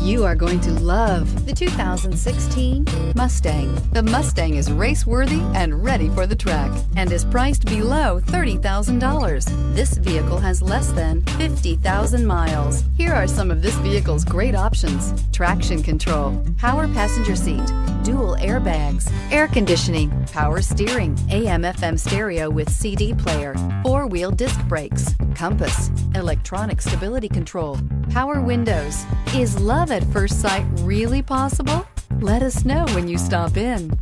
You are going to love the 2016 Mustang. The Mustang is race-worthy and ready for the track and is priced below $30,000. This vehicle has less than 50,000 miles. Here are some of this vehicle's great options: traction control, power passenger seat, dual airbags, air conditioning, power steering, AM/FM stereo with CD player, four-wheel disc brakes, compass, electronic stability control, power windows. Is love at first sight really possible? Let us know when you stop in.